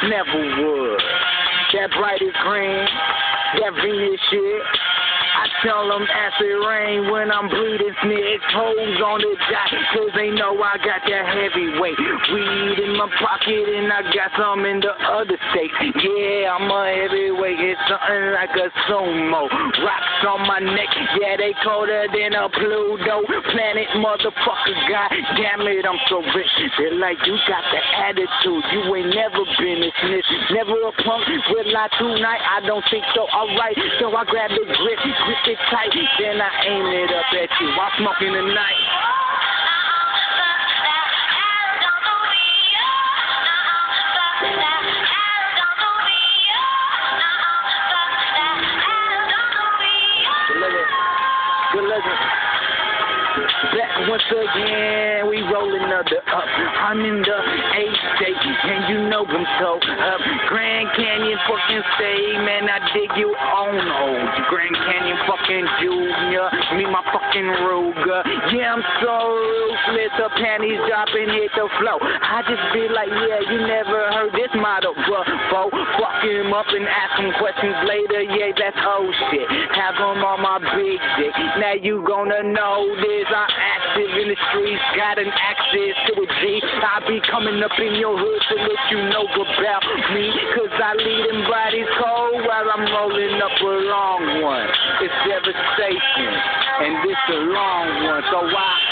never would. That bright as green, that Venus shit. I tell them acid rain when I'm bleeding snitch. Hoes on the dot, cause they know I got that heavyweight. Weed in my pocket and I got some in the other states. Yeah, I'm a heavyweight, it's something like a sumo. Rocks on my neck, yeah, they colder than a Pluto planet, motherfucker. God damn it, I'm so rich. They're like, you got the attitude, you ain't never been a snitch. Never a punk, will I tonight? I don't think so, alright. So I grab the grip it tight, then I aim it up at you while smoking the night. Good looking. Back once again, we rolling up the up. I'm in the 8th state, and you know I'm so up. Grand Canyon fucking stay, man, I dig you on old. Grand Canyon fucking Junior, me my fucking Ruger. Yeah, I'm so ruthless, the panties drop and hit the flow. I just be like, yeah, you never heard this motto, bro. Fuck him up and ask him questions later, yeah, that's old shit. Have him on my big dick, now you gonna know this. I'm active in the streets, got an access to a G. I be coming up in your hood to let you know about me, cause I lead them bodies cold while I'm rolling up a long one. It's devastation, and this a long one, so I